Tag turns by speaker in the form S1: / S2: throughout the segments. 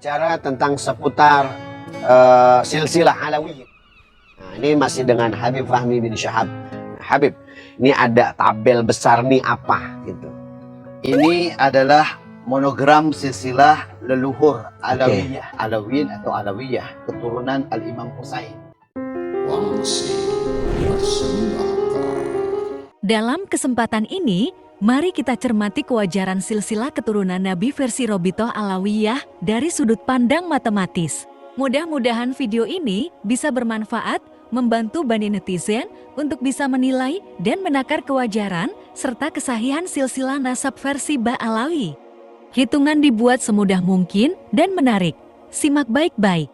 S1: bicara tentang seputar silsilah Alawiyah. Nah, ini masih dengan Habib Fahmi bin Syahab. Habib, ini ada tabel besar nih apa gitu?
S2: Ini adalah monogram silsilah leluhur Alawiyah, Alawiyin atau Alawiyah, keturunan Al-Imam Husain.
S3: Dalam kesempatan ini, mari kita cermati kewajaran silsilah keturunan Nabi versi Robitoh Alawiyah dari sudut pandang matematis. Mudah-mudahan video ini bisa bermanfaat, membantu Bani netizen untuk bisa menilai dan menakar kewajaran serta kesahihan silsilah nasab versi Ba Alawi. Hitungan dibuat semudah mungkin dan menarik. Simak baik-baik.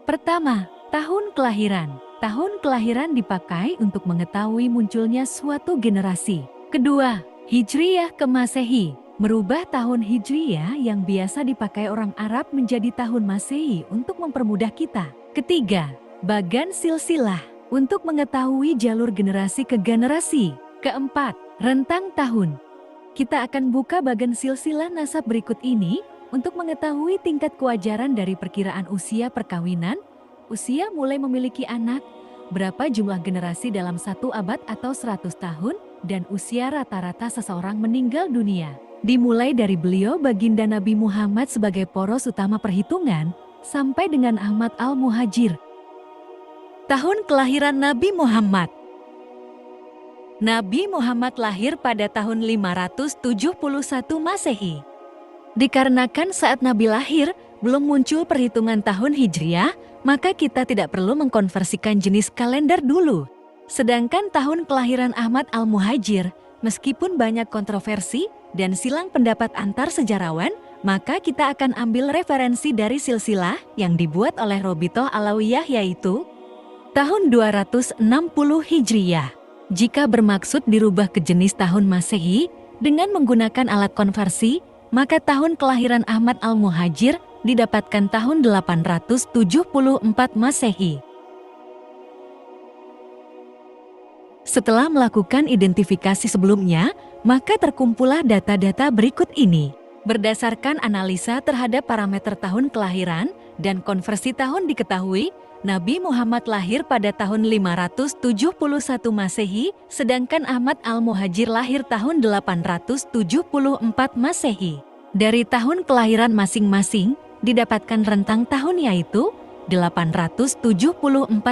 S3: Pertama, tahun kelahiran. Tahun kelahiran dipakai untuk mengetahui munculnya suatu generasi. Kedua, Hijriyah ke Masehi. Merubah tahun Hijriyah yang biasa dipakai orang Arab menjadi tahun Masehi untuk mempermudah kita. Ketiga, bagan silsilah untuk mengetahui jalur generasi ke generasi. Keempat, rentang tahun. Kita akan buka bagan silsilah nasab berikut ini untuk mengetahui tingkat kewajaran dari perkiraan usia perkawinan, usia mulai memiliki anak, berapa jumlah generasi dalam 1 abad atau 100 tahun, dan usia rata-rata seseorang meninggal dunia. Dimulai dari beliau baginda Nabi Muhammad sebagai poros utama perhitungan, sampai dengan Ahmad Al-Muhajir. Tahun kelahiran Nabi Muhammad. Nabi Muhammad lahir pada tahun 571 Masehi. Dikarenakan saat Nabi lahir, belum muncul perhitungan tahun Hijriah, maka kita tidak perlu mengkonversikan jenis kalender dulu. Sedangkan tahun kelahiran Ahmad Al-Muhajir, meskipun banyak kontroversi dan silang pendapat antar sejarawan, maka kita akan ambil referensi dari silsilah yang dibuat oleh Robitoh Alawiyah yaitu tahun 260 Hijriyah. Jika bermaksud dirubah ke jenis tahun Masehi dengan menggunakan alat konversi, maka tahun kelahiran Ahmad Al-Muhajir didapatkan tahun 874 Masehi. Setelah melakukan identifikasi sebelumnya, maka terkumpullah data-data berikut ini. Berdasarkan analisa terhadap parameter tahun kelahiran dan konversi tahun diketahui, Nabi Muhammad lahir pada tahun 571 Masehi, sedangkan Ahmad Al-Muhajir lahir tahun 874 Masehi. Dari tahun kelahiran masing-masing, didapatkan rentang tahun yaitu 874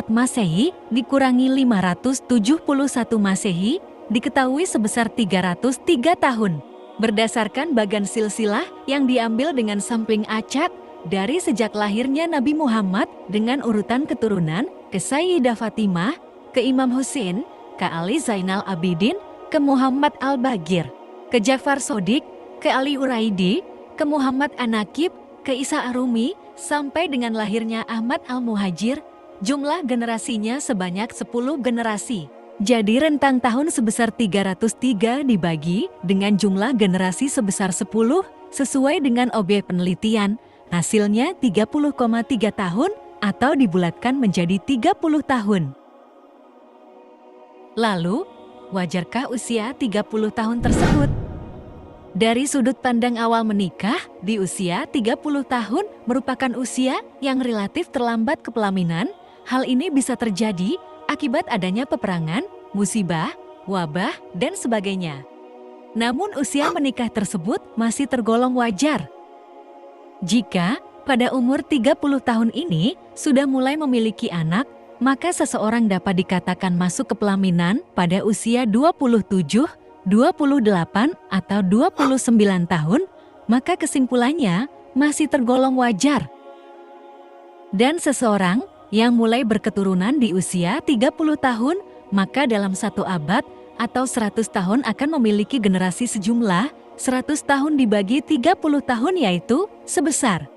S3: Masehi dikurangi 571 Masehi diketahui sebesar 303 tahun. Berdasarkan bagan silsilah yang diambil dengan sampling acak dari sejak lahirnya Nabi Muhammad dengan urutan keturunan ke Sayyidah Fatimah, ke Imam Husain, ke Ali Zainal Abidin, ke Muhammad Al-Bagir, ke Ja'far Shodiq, ke Ali Uraidi, ke Muhammad An-Nakib, ke Isa Arumi, sampai dengan lahirnya Ahmad Al-Muhajir, jumlah generasinya sebanyak 10 generasi. Jadi rentang tahun sebesar 303 dibagi dengan jumlah generasi sebesar 10 sesuai dengan objek penelitian. Hasilnya 30,3 tahun atau dibulatkan menjadi 30 tahun. Lalu, wajarkah usia 30 tahun tersebut? Dari sudut pandang awal menikah, di usia 30 tahun merupakan usia yang relatif terlambat kepelaminan. Hal ini bisa terjadi akibat adanya peperangan, musibah, wabah, dan sebagainya. Namun usia menikah tersebut masih tergolong wajar. Jika pada umur 30 tahun ini sudah mulai memiliki anak, maka seseorang dapat dikatakan masuk ke pelaminan pada usia 27, 28, atau 29 tahun, maka kesimpulannya masih tergolong wajar. Dan seseorang yang mulai berketurunan di usia 30 tahun, maka dalam 1 abad atau 100 tahun akan memiliki generasi sejumlah 100 tahun dibagi 30 tahun yaitu sebesar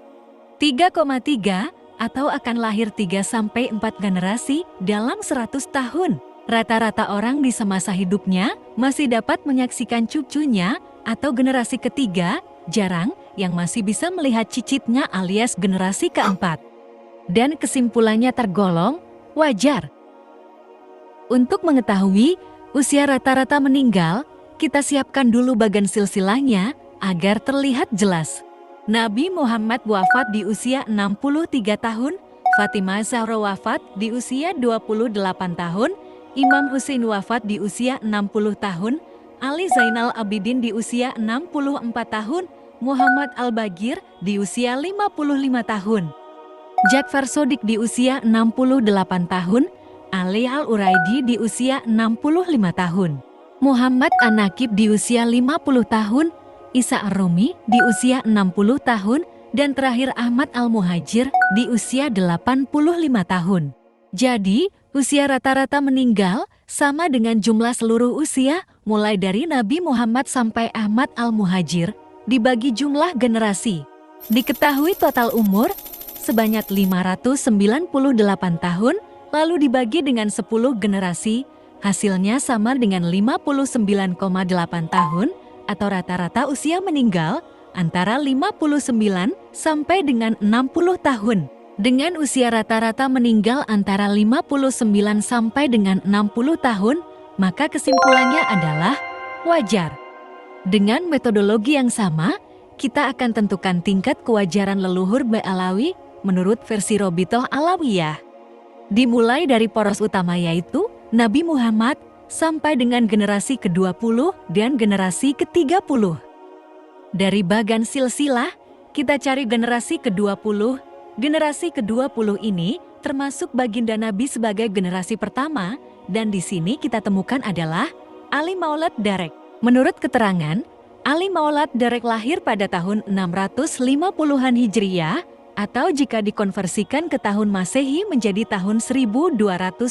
S3: 3,3 atau akan lahir 3-4 generasi dalam 100 tahun. Rata-rata orang di semasa hidupnya masih dapat menyaksikan cucunya atau generasi ketiga, jarang yang masih bisa melihat cicitnya alias generasi keempat. Dan kesimpulannya tergolong wajar. Untuk mengetahui usia rata-rata meninggal, kita siapkan dulu bagan silsilahnya agar terlihat jelas. Nabi Muhammad wafat di usia 63 tahun, Fatimah Zahra wafat di usia 28 tahun, Imam Hussein wafat di usia 60 tahun, Ali Zainal Abidin di usia 64 tahun, Muhammad Al-Bagir di usia 55 tahun. Ja'far Shodiq di usia 68 tahun, Ali Al-Uraidi di usia 65 tahun. Muhammad An-Nakib di usia 50 tahun, Isa Ar-Rumi di usia 60 tahun, dan terakhir Ahmad Al-Muhajir di usia 85 tahun. Jadi, usia rata-rata meninggal sama dengan jumlah seluruh usia mulai dari Nabi Muhammad sampai Ahmad Al-Muhajir dibagi jumlah generasi. Diketahui total umur sebanyak 598 tahun lalu dibagi dengan 10 generasi, hasilnya sama dengan 59,8 tahun atau rata-rata usia meninggal antara 59 sampai dengan 60 tahun. Dengan usia rata-rata meninggal antara 59 sampai dengan 60 tahun, maka kesimpulannya adalah wajar. Dengan metodologi yang sama, kita akan tentukan tingkat kewajaran leluhur Ba'alawi menurut versi Robitoh Alawiyah. Dimulai dari poros utama yaitu Nabi Muhammad sampai dengan generasi ke-20 dan generasi ke-30. Dari bagan silsilah, kita cari generasi ke-20. Generasi ke-20 ini termasuk baginda Nabi sebagai generasi pertama, dan di sini kita temukan adalah Ali Maulad Darek. Menurut keterangan, Ali Maulad Darek lahir pada tahun 650-an Hijriyah, atau jika dikonversikan ke tahun Masehi menjadi tahun 1252.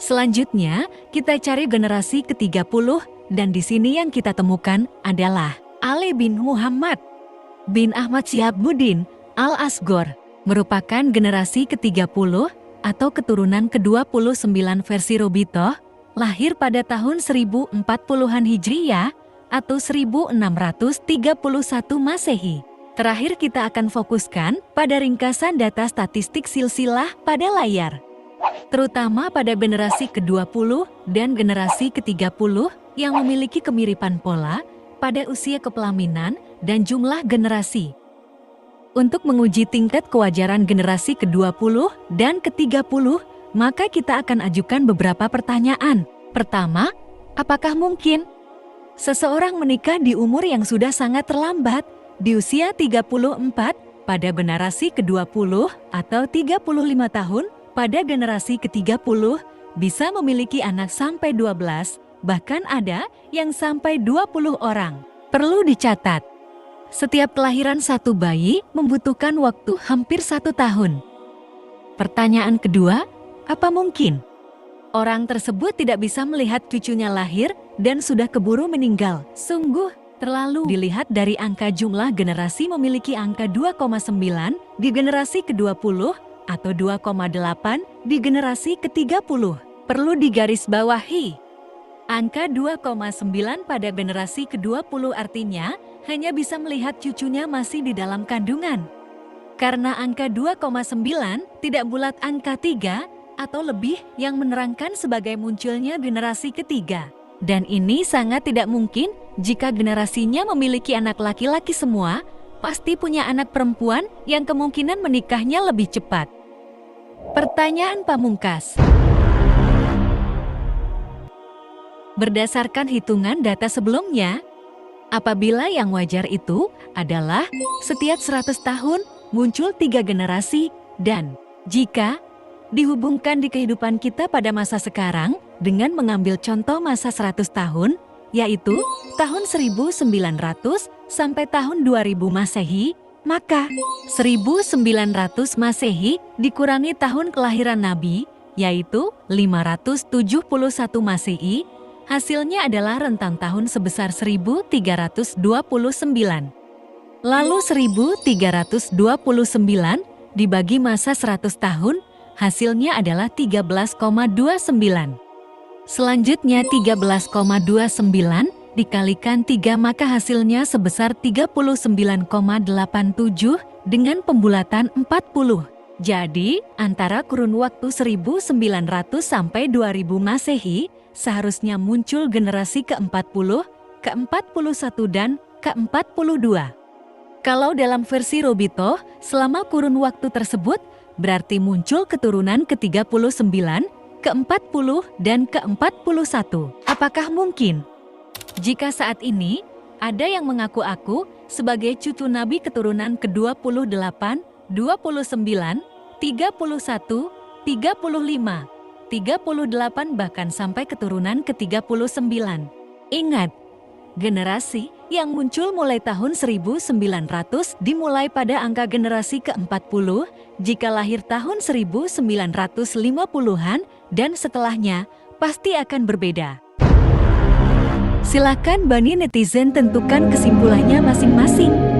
S3: Selanjutnya, kita cari generasi ke-30, dan di sini yang kita temukan adalah Ali bin Muhammad bin Ahmad Syihabuddin Al-Asghar, merupakan generasi ke-30 atau keturunan ke-29 versi Robitoh, lahir pada tahun 1040-an Hijriyah atau 1631 Masehi. Terakhir kita akan fokuskan pada ringkasan data statistik silsilah pada layar, terutama pada generasi ke-20 dan generasi ke-30 yang memiliki kemiripan pola pada usia kepelaminan dan jumlah generasi. Untuk menguji tingkat kewajaran generasi ke-20 dan ke-30, maka kita akan ajukan beberapa pertanyaan. Pertama, apakah mungkin seseorang menikah di umur yang sudah sangat terlambat, di usia 34 pada generasi ke-20 atau 35 tahun pada generasi ke-30, bisa memiliki anak sampai 12, bahkan ada yang sampai 20 orang. Perlu dicatat, setiap kelahiran satu bayi membutuhkan waktu hampir 1 tahun. Pertanyaan kedua, apa mungkin orang tersebut tidak bisa melihat cucunya lahir dan sudah keburu meninggal? Sungguh terlalu dilihat dari angka jumlah generasi memiliki angka 2,9 di generasi ke-20 atau 2,8 di generasi ke-30. Perlu digarisbawahi, angka 2,9 pada generasi ke-20 artinya hanya bisa melihat cucunya masih di dalam kandungan. Karena angka 2,9 tidak bulat angka 3 atau lebih yang menerangkan sebagai munculnya generasi ketiga. Dan ini sangat tidak mungkin jika generasinya memiliki anak laki-laki semua, pasti punya anak perempuan yang kemungkinan menikahnya lebih cepat. Pertanyaan pamungkas. Berdasarkan hitungan data sebelumnya, apabila yang wajar itu adalah setiap 100 tahun muncul 3 generasi, dan jika dihubungkan di kehidupan kita pada masa sekarang dengan mengambil contoh masa 100 tahun, yaitu tahun 1900 sampai tahun 2000 Masehi, maka 1900 Masehi dikurangi tahun kelahiran Nabi, yaitu 571 Masehi, hasilnya adalah rentang tahun sebesar 1329. Lalu 1329 dibagi masa 100 tahun, hasilnya adalah 13,29. Selanjutnya 13,29 dikalikan 3 maka hasilnya sebesar 39,87 dengan pembulatan 40. Jadi, antara kurun waktu 1900 sampai 2000 Masehi, seharusnya muncul generasi ke-40, ke-41 dan ke-42. Kalau dalam versi Robito, selama kurun waktu tersebut, berarti muncul keturunan ke-39, ke-40, dan ke-41. Apakah mungkin? Jika saat ini, ada yang mengaku aku sebagai cucu Nabi keturunan ke-28, 29, 31, 35, 38 bahkan sampai keturunan ke-39. Ingat, generasi yang muncul mulai tahun 1900 dimulai pada angka generasi ke-40 jika lahir tahun 1950-an dan setelahnya pasti akan berbeda. Silakan Bani netizen tentukan kesimpulannya masing-masing.